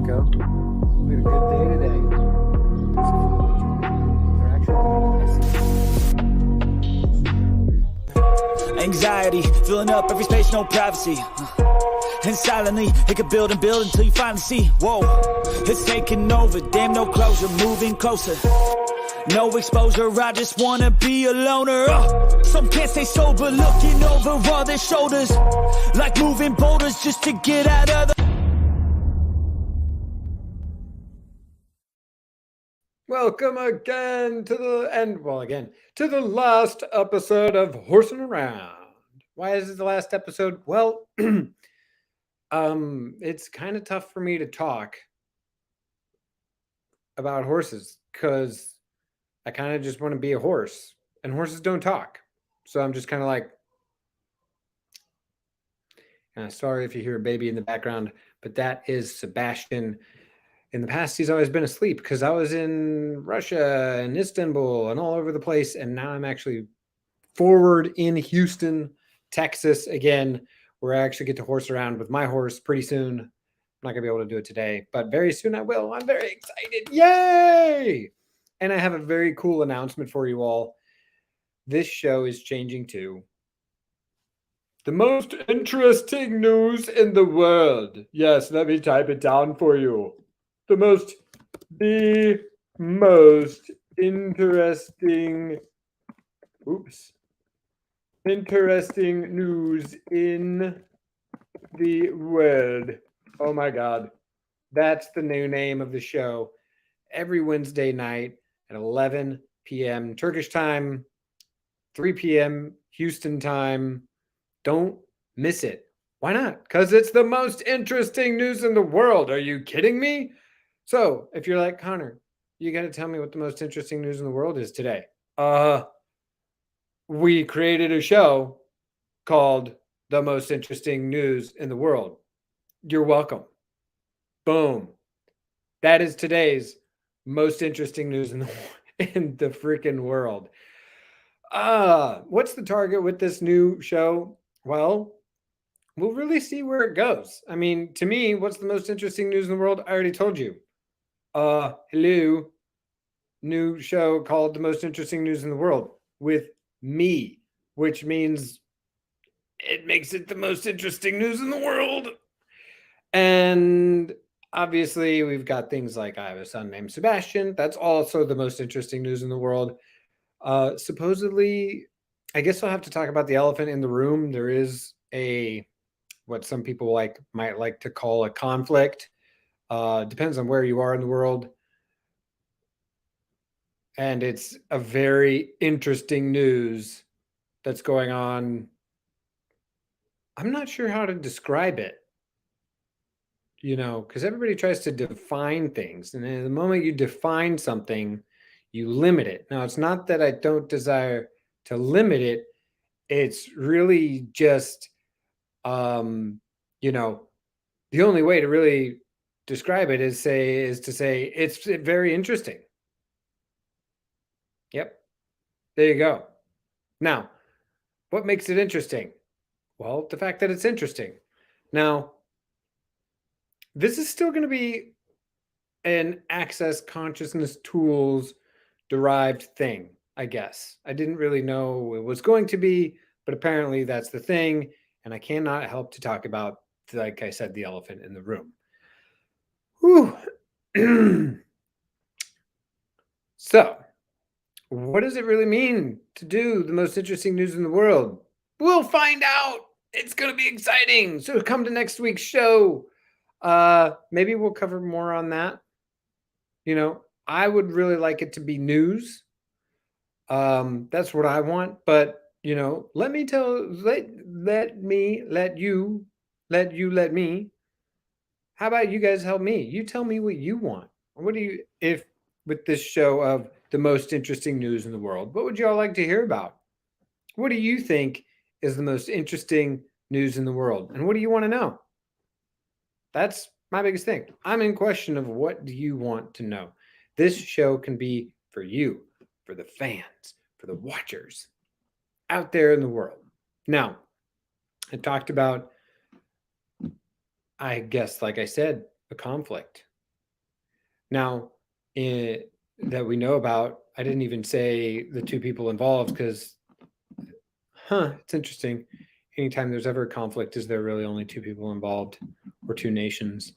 Mexico. We had a good day today. Anxiety, filling up every space, no privacy. And silently, it could build and build until you finally see. Whoa, it's taking over, damn no closure, moving closer. No exposure, I just wanna be a loner. Some can't stay sober, looking over all their shoulders. Like moving boulders just to get out of the... Welcome again to the last episode of Horsing Around. Why is it the last episode? Well, it's kind of tough for me to talk about horses because I kind of just want to be a horse, and horses don't talk. So I'm just kind of like, sorry if you hear a baby in the background, but that is Sebastian. In the past, he's always been asleep because I was in Russia and Istanbul and all over the place. And now I'm actually forward in Houston, Texas again, where I actually get to horse around with my horse pretty soon. I'm not going to be able to do it today, but very soon I will. I'm very excited. Yay! And I have a very cool announcement for you all. This show is changing to the most interesting news in the world. Yes, let me type it down for you. The most interesting news in the world. Oh my God. That's the new name of the show. Every Wednesday night at 11 p.m. Turkish time, 3 p.m. Houston time. Don't miss it. Why not? Because it's the most interesting news in the world. Are you kidding me? So if you're like, Connor, you got to tell me what the most interesting news in the world is today. We created a show called The Most Interesting News in the World. You're welcome. Boom. That is today's most interesting news in the freaking world. What's the target with this new show? Well, we'll really see where it goes. I mean, to me, what's the most interesting news in the world? I already told you. Hello. New show called The Most Interesting News in the World with me, which means it makes it the most interesting news in the world. And obviously, we've got things like I have a son named Sebastian. That's also the most interesting news in the world. Supposedly, I guess I'll have to talk about the elephant in the room. There is what some people might like to call a conflict. Depends on where you are in the world. And it's a very interesting news that's going on. I'm not sure how to describe it, because everybody tries to define things. And the moment you define something, you limit it. Now, it's not that I don't desire to limit it. It's really just, the only way to really describe it is to say it's very interesting. Yep. There you go. Now, what makes it interesting? Well, the fact that it's interesting. Now, this is still going to be an access consciousness tools derived thing, I guess. I didn't really know it was going to be, but apparently that's the thing. And I cannot help to talk about, like I said, the elephant in the room. Whew. So, what does it really mean to do the most interesting news in the world? We'll find out. It's going to be exciting. So come to next week's show. Maybe we'll cover more on that. I would really like it to be news. That's what I want. But, let me. How about you guys help me? You tell me what you want. What do you, if with this show of the most interesting news in the world, what would you all like to hear about? What do you think is the most interesting news in the world? And what do you want to know? That's my biggest thing. I'm in question of what do you want to know? This show can be for you, for the fans, for the watchers out there in the world. Now, I talked about, I guess, like I said, a conflict. Now, that we know about, I didn't even say the two people involved because, it's interesting. Anytime there's ever a conflict, is there really only two people involved or two nations?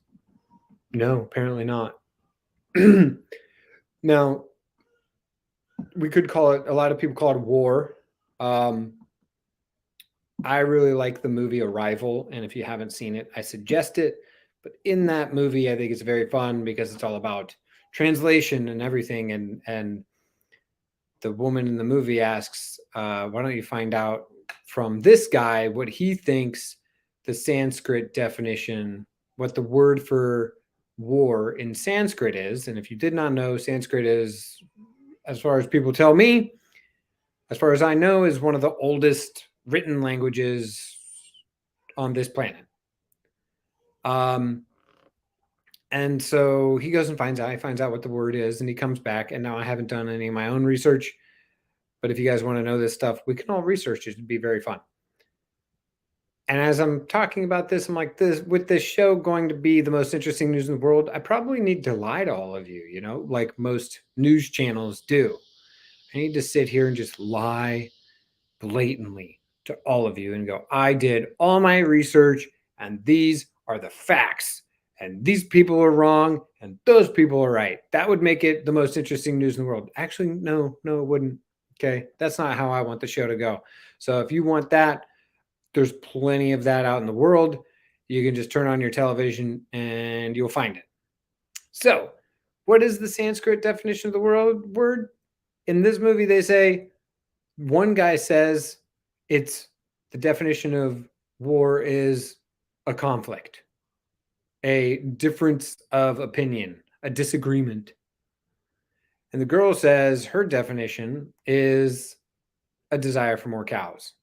No, apparently not. Now, we could call it, a lot of people call it war. I really like the movie Arrival, and if you haven't seen it, I suggest it. But in that movie, I think it's very fun because it's all about translation and everything. And the woman in the movie asks, why don't you find out from this guy what he thinks the Sanskrit definition, what the word for war in Sanskrit is. And if you did not know, Sanskrit is, as far as people tell me, as far as I know, is one of the oldest written languages on this planet. And so he goes and finds out what the word is, and he comes back. And now I haven't done any of my own research, but if you guys want to know this stuff, we can all research it. It'd be very fun. And as I'm talking about this, I'm like, with this show going to be the most interesting news in the world, I probably need to lie to all of you, like most news channels do. I need to sit here and just lie blatantly to all of you and go, I did all my research and these are the facts and these people are wrong and those people are right. That would make it the most interesting news in the world. Actually, no, it wouldn't. Okay. That's not how I want the show to go. So if you want that, there's plenty of that out in the world. You can just turn on your television and you'll find it. So what is the Sanskrit definition of the word? In this movie, they say, one guy says it's the definition of war is a conflict, a difference of opinion, a disagreement. And the girl says her definition is a desire for more cows.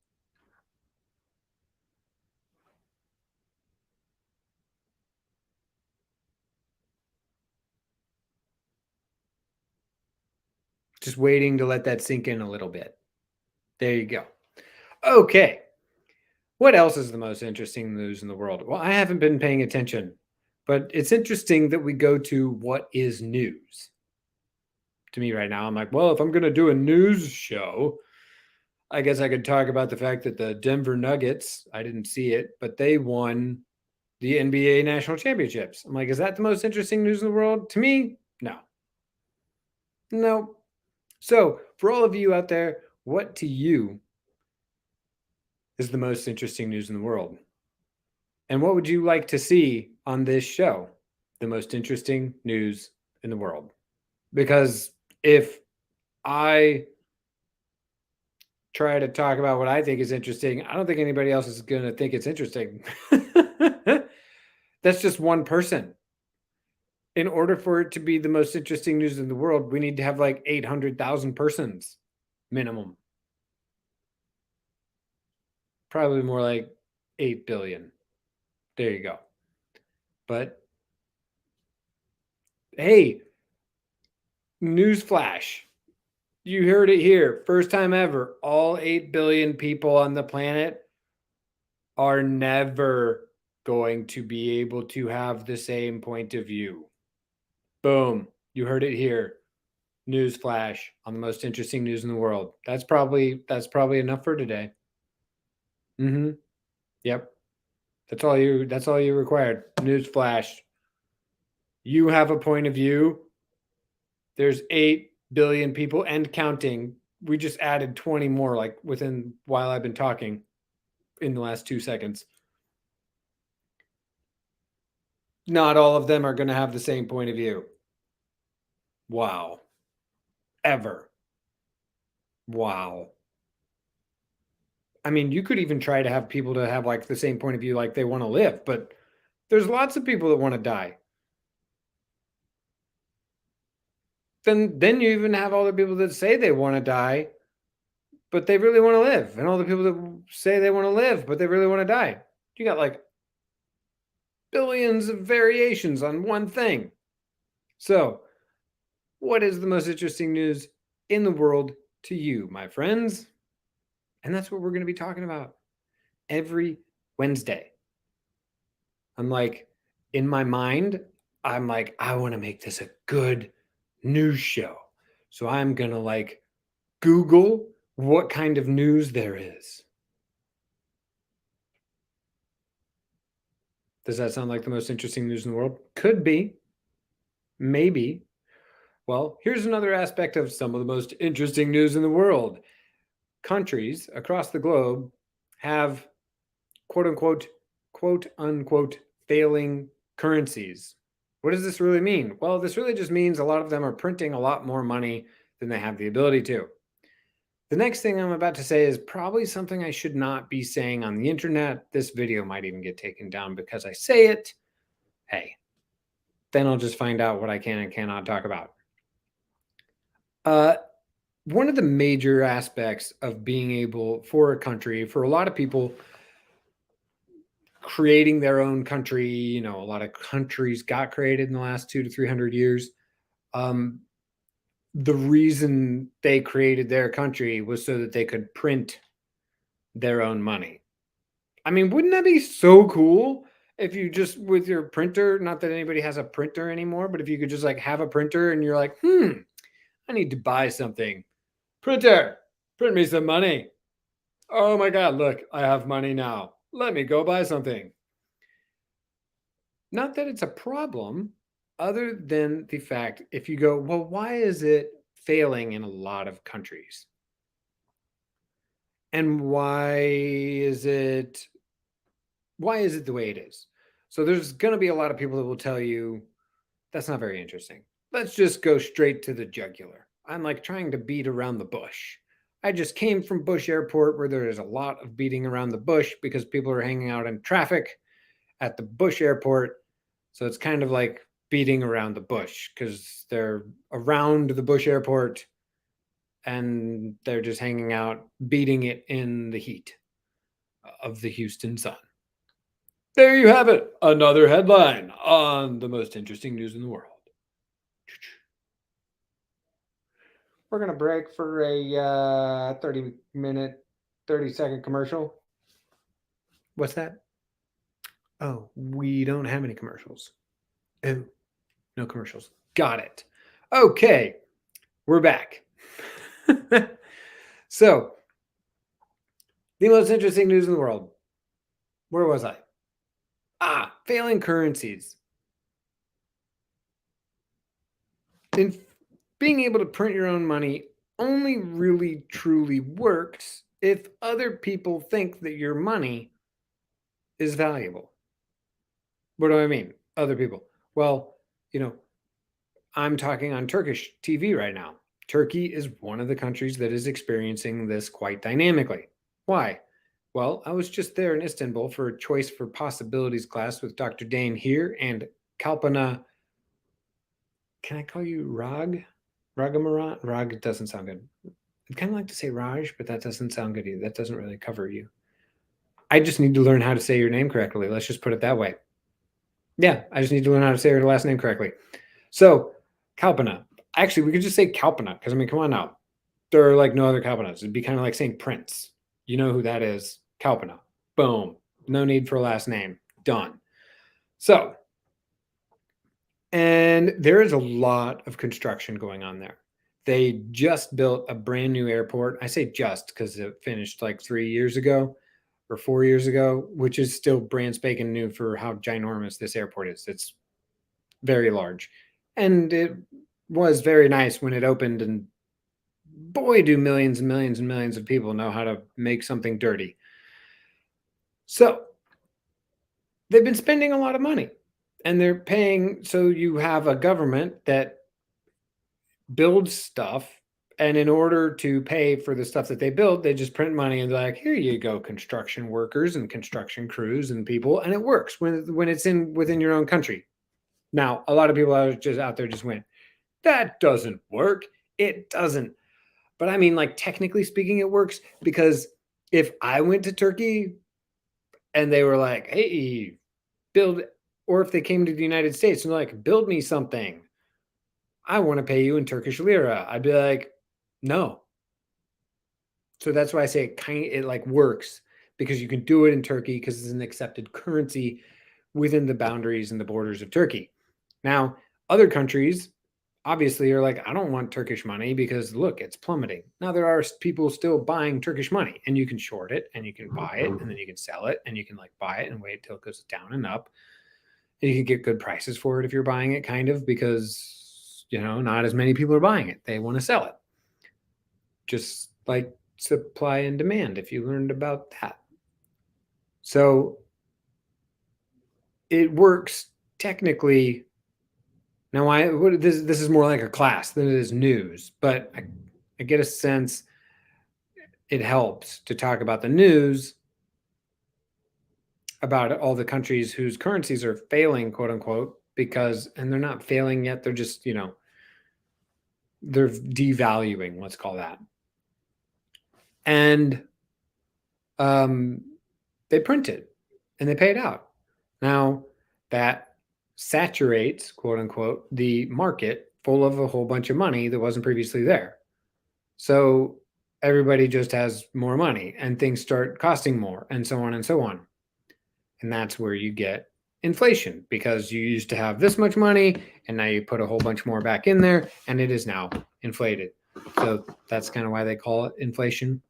Just waiting to let that sink in a little bit. There you go. Okay. What else is the most interesting news in the world? Well, I haven't been paying attention, but it's interesting that we go to what is news. To me right now, I'm like, well, if I'm going to do a news show, I guess I could talk about the fact that the Denver Nuggets, I didn't see it, but they won the NBA national championships. I'm like, is that the most interesting news in the world? To me, no. So for all of you out there, what to you is the most interesting news in the world? And what would you like to see on this show? The most interesting news in the world. Because if I try to talk about what I think is interesting, I don't think anybody else is going to think it's interesting. That's just one person. In order for it to be the most interesting news in the world, we need to have like 800,000 persons minimum. Probably more like 8 billion. There you go. But hey, newsflash. You heard it here. First time ever. All 8 billion people on the planet are never going to be able to have the same point of view. Boom. You heard it here. Newsflash on the most interesting news in the world. That's probably enough for today. Yep. That's all you required. Newsflash. You have a point of view. There's 8 billion people and counting. We just added 20 more like while I've been talking in the last 2 seconds. Not all of them are going to have the same point of view. Wow. Ever. Wow. I mean, you could even try to have people to have like the same point of view like they want to live, but there's lots of people that want to die. Then you even have all the people that say they want to die, but they really want to live. And all the people that say they want to live, but they really want to die. You got like billions of variations on one thing. So, what is the most interesting news in the world to you, my friends? And that's what we're going to be talking about every Wednesday. I'm like, in my mind, I'm like, I want to make this a good news show. So I'm going to like Google what kind of news there is. Does that sound like the most interesting news in the world? Could be. Maybe. Well, here's another aspect of some of the most interesting news in the world. Countries across the globe have quote unquote, failing currencies. What does this really mean? Well, this really just means a lot of them are printing a lot more money than they have the ability to. The next thing I'm about to say is probably something I should not be saying on the internet. This video might even get taken down because I say it. Hey, then I'll just find out what I can and cannot talk about. One of the major aspects of being able, for a country, for a lot of people, creating their own country, a lot of countries got created in the last 200 to 300 years. The reason they created their country was so that they could print their own money. I mean, wouldn't that be so cool if you just with your printer, not that anybody has a printer anymore, but if you could just like have a printer and you're like, I need to buy something. Printer, print me some money. Oh my God, look, I have money now. Let me go buy something. Not that it's a problem, other than the fact if you go, well, why is it failing in a lot of countries? And why is it the way it is? So there's going to be a lot of people that will tell you that's not very interesting. Let's just go straight to the jugular. I'm like trying to beat around the bush. I just came from Bush Airport where there is a lot of beating around the bush because people are hanging out in traffic at the Bush Airport. So it's kind of like beating around the bush because they're around the Bush Airport and they're just hanging out, beating it in the heat of the Houston sun. There you have it. Another headline on the most interesting news in the world. We're going to break for a 30-second commercial. What's that? Oh, we don't have any commercials. Oh, no commercials. Got it. Okay, we're back. So, the most interesting news in the world. Where was I? Failing currencies. In being able to print your own money only really truly works if other people think that your money is valuable. What do I mean? Other people. Well, I'm talking on Turkish TV right now. Turkey is one of the countries that is experiencing this quite dynamically. Why? Well, I was just there in Istanbul for a Choice for Possibilities class with Dr. Dane here and Kalpana. Can I call you Rag? Ragamaran? Rag doesn't sound good. I'd kind of like to say Raj, but that doesn't sound good either. That doesn't really cover you. I just need to learn how to say your name correctly. Let's just put it that way. Yeah, I just need to learn how to say your last name correctly. So, Kalpana. Actually, we could just say Kalpana because, come on now. There are like no other Kalpanas. It'd be kind of like saying Prince. You know who that is. Kalpana. Boom. No need for a last name. Done. So, and there is a lot of construction going on there. They just built a brand new airport. I say just because it finished like 3 years ago or 4 years ago, which is still brand spanking new for how ginormous this airport is. It's very large. And it was very nice when it opened, and boy, do millions and millions and millions of people know how to make something dirty. So they've been spending a lot of money and they're paying. So you have a government that builds stuff, and in order to pay for the stuff that they build, they just print money and they're like, here you go, construction workers and construction crews and people. And it works when it's within your own country. Now, a lot of people out there just went, that doesn't work. It doesn't. But I mean, like, technically speaking, it works because if I went to Turkey and they were like, hey, build, or if they came to the United States and they're like, build me something, I want to pay you in Turkish lira, I'd be like, no. So that's why I say it like works, because you can do it in Turkey because it's an accepted currency within the boundaries and the borders of Turkey. Now, other countries obviously are like, I don't want Turkish money because look, it's plummeting. Now there are people still buying Turkish money, and you can short it and you can buy it and then you can sell it and you can like buy it and wait till it goes down and up. And you can get good prices for it if you're buying it, kind of, because, you know, not as many people are buying it. They want to sell it. Just like supply and demand, if you learned about that. So it works technically. Now, this is more like a class than it is news, but I get a sense it helps to talk about the news about all the countries whose currencies are failing, quote unquote, and they're not failing yet. They're just, you know, they're devaluing, let's call that. And they print it and they pay it out. Now that saturates, quote unquote, the market full of a whole bunch of money that wasn't previously there. So everybody just has more money and things start costing more and so on and so on. And that's where you get inflation, because you used to have this much money and now you put a whole bunch more back in there and it is now inflated. So that's kind of why they call it inflation.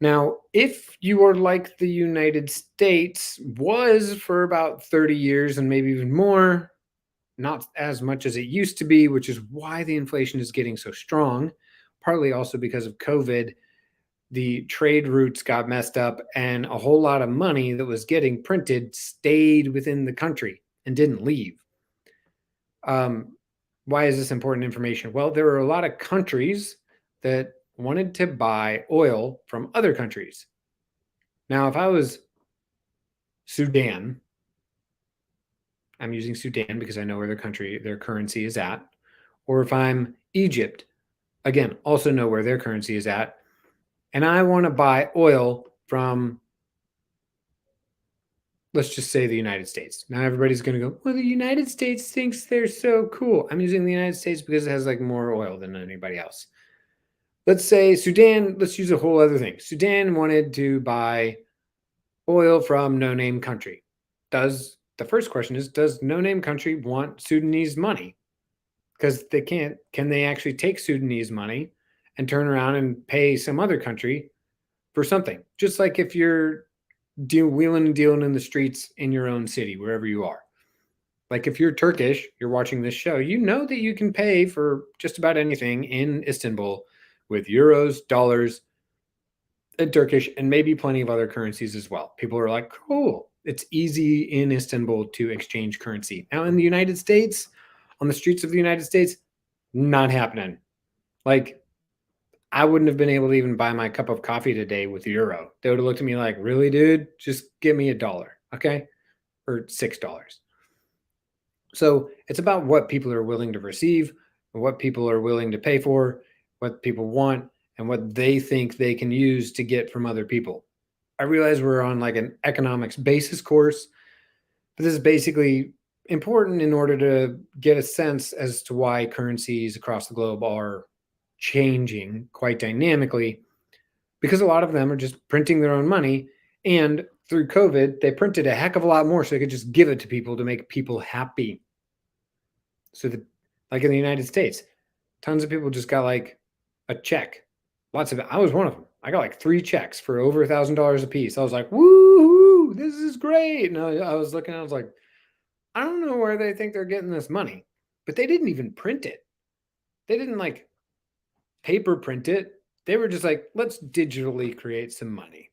Now, if you are like the United States was for about 30 years and maybe even more, not as much as it used to be, which is why the inflation is getting so strong, partly also because of COVID. The trade routes got messed up and a whole lot of money that was getting printed stayed within the country and didn't leave. Why is this important information? Well, there were a lot of countries that wanted to buy oil from other countries. Now, if I was Sudan, I'm using Sudan because I know where their currency is at. Or if I'm Egypt, again, also know where their currency is at. And I want to buy oil from, let's just say, the United States. Now everybody's going to go, well, the United States thinks they're so cool. I'm using the United States because it has like more oil than anybody else. Let's say Sudan, let's use a whole other thing. Sudan wanted to buy oil from no-name country. The first question is, does no-name country want Sudanese money? Because can they actually take Sudanese money and turn around and pay some other country for something? Just like if you're wheeling and dealing in the streets in your own city, wherever you are. Like if you're Turkish, you're watching this show, you know that you can pay for just about anything in Istanbul with euros, dollars, and Turkish, and maybe plenty of other currencies as well. People are like, cool. It's easy in Istanbul to exchange currency. Now in the United States, on the streets of the United States, not happening. Like, I wouldn't have been able to even buy my cup of coffee today with euro. They would have looked at me like, really, dude? Just give me $1, okay? Or $6. So it's about what people are willing to receive, what people are willing to pay for, what people want, and what they think they can use to get from other people. I realize we're on like an economics basis course, but this is basically important in order to get a sense as to why currencies across the globe are changing quite dynamically, because a lot of them are just printing their own money. And through COVID, they printed a heck of a lot more so they could just give it to people to make people happy. So that, like in the United States, tons of people just got like a check. Lots of it. I was one of them. I got like 3 checks for over $1,000 a piece. I was like, woo, this is great. And I was looking, I was like, I don't know where they think they're getting this money, but they didn't even print it. They didn't like paper print it. They were just like, let's digitally create some money.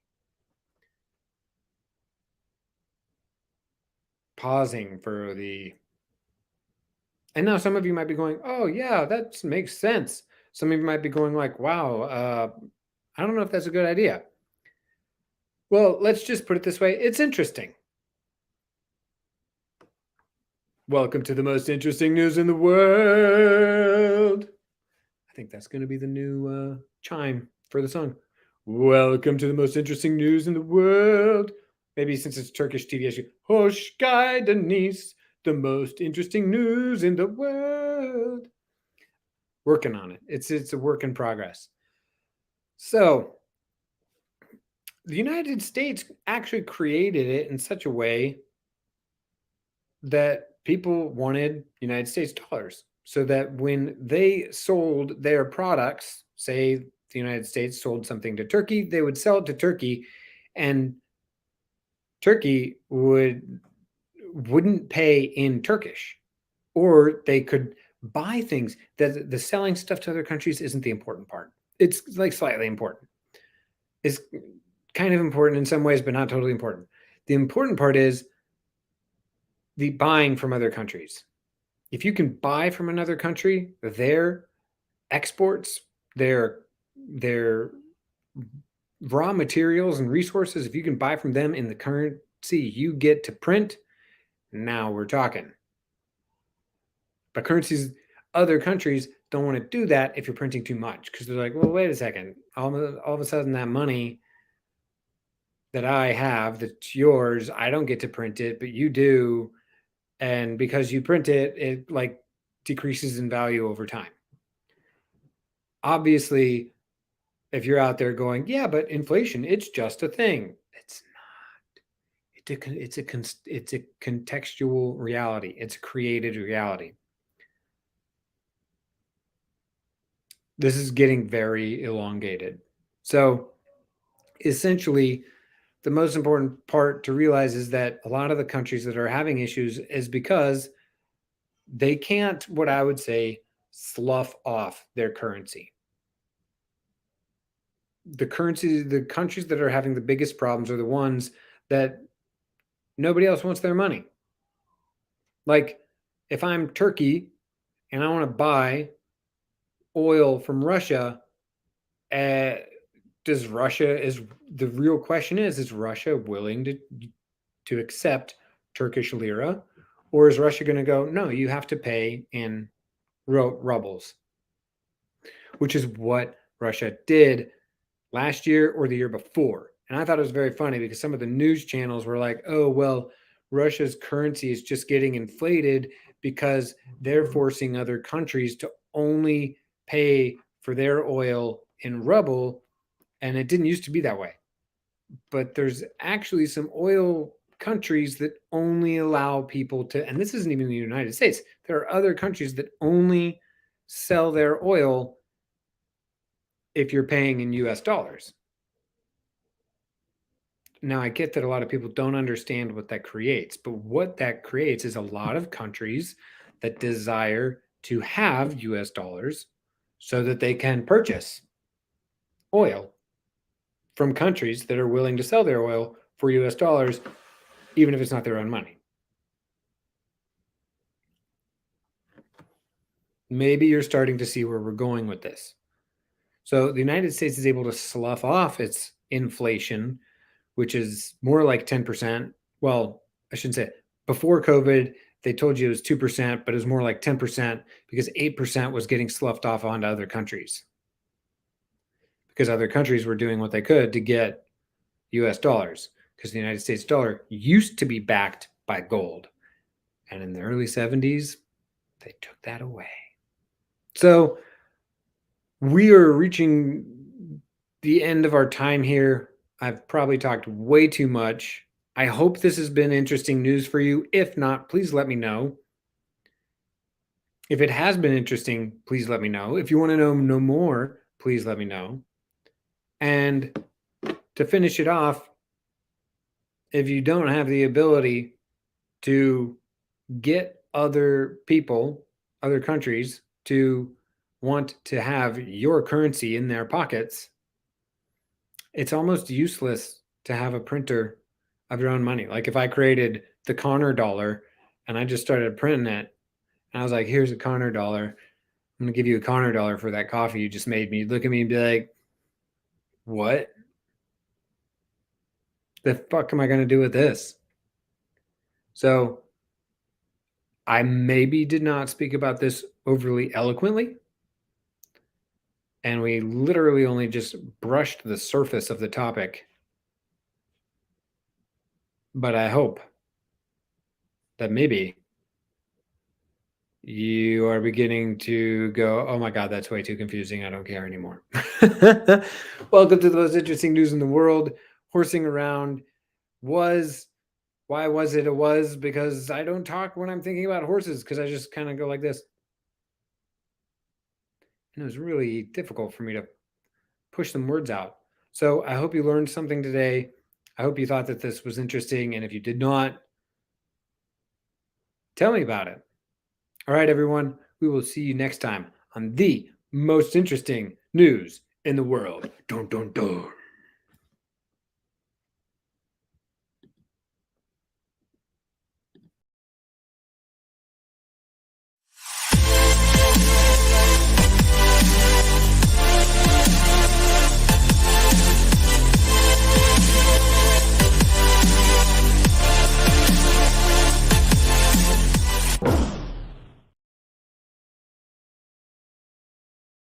Pausing for and now some of you might be going, oh yeah, that makes sense. Some of you might be going like, wow, I don't know if that's a good idea. Well, let's just put it this way. It's interesting. Welcome to the most interesting news in the world. I think that's going to be the new chime for the song. Welcome to the most interesting news in the world. Maybe since it's Turkish TV, I should, Hoş geldiniz, the most interesting news in the world. Working on it. It's a work in progress. So the United States actually created it in such a way that people wanted United States dollars so that when they sold their products, say the United States sold something to Turkey, they would sell it to Turkey, and Turkey wouldn't pay in Turkish, or they could buy things. That the selling stuff to other countries isn't the important part. It's like slightly important. It's kind of important in some ways, but not totally important. The important part is the buying from other countries. If you can buy from another country, their exports, their raw materials and resources, if you can buy from them in the currency you get to print, now we're talking. But currencies, other countries don't want to do that if you're printing too much, because they're like, well, wait a second. All of a sudden, that money that I have, that's yours, I don't get to print it, but you do. And because you print it, it like decreases in value over time. Obviously, if you're out there going, yeah, but inflation, it's just a thing. It's not. It's a contextual reality. It's a created reality. This is getting very elongated. So essentially, the most important part to realize is that a lot of the countries that are having issues is because they can't, what I would say, slough off their currency. The countries that are having the biggest problems are the ones that nobody else wants their money. Like if I'm Turkey and I want to buy oil from Russia, the real question is Russia willing to accept Turkish lira, or is Russia going to go, no, you have to pay in rubles, which is what Russia did last year or the year before. And I thought it was very funny because some of the news channels were like, oh, well, Russia's currency is just getting inflated because they're forcing other countries to only pay for their oil in ruble. And it didn't used to be that way. But there's actually some oil countries that only allow people to, and this isn't even the United States, there are other countries that only sell their oil if you're paying in US dollars. Now, I get that a lot of people don't understand what that creates, but what that creates is a lot of countries that desire to have US dollars so that they can purchase oil from countries that are willing to sell their oil for US dollars, even if it's not their own money. Maybe you're starting to see where we're going with this. So the United States is able to slough off its inflation, which is more like 10%. Well, I shouldn't say it. Before COVID, they told you it was 2%, but it was more like 10% because 8% was getting sloughed off onto other countries. Because other countries were doing what they could to get US dollars, because the United States dollar used to be backed by gold. And in the early 70s, they took that away. So we are reaching the end of our time here. I've probably talked way too much. I hope this has been interesting news for you. If not, please let me know. If it has been interesting, please let me know. If you want to know no more, please let me know. And to finish it off, if you don't have the ability to get other people, other countries to want to have your currency in their pockets, it's almost useless to have a printer of your own money. Like if I created the Connor dollar and I just started printing it, and I was like, here's a Connor dollar. I'm going to give you a Connor dollar for that coffee you just made me. You'd look at me and be like, what the fuck am I going to do with this? So I maybe did not speak about this overly eloquently. And we literally only just brushed the surface of the topic. But I hope that maybe you are beginning to go, oh my God, that's way too confusing. I don't care anymore. Welcome to the most interesting news in the world. Horsing around was Why was it? It was because I don't talk when I'm thinking about horses, because I just kind of go like this. And it was really difficult for me to push some words out. So I hope you learned something today. I hope you thought that this was interesting. And if you did not, tell me about it. All right, everyone. We will see you next time on the most interesting news in the world. Dun, dun, dun.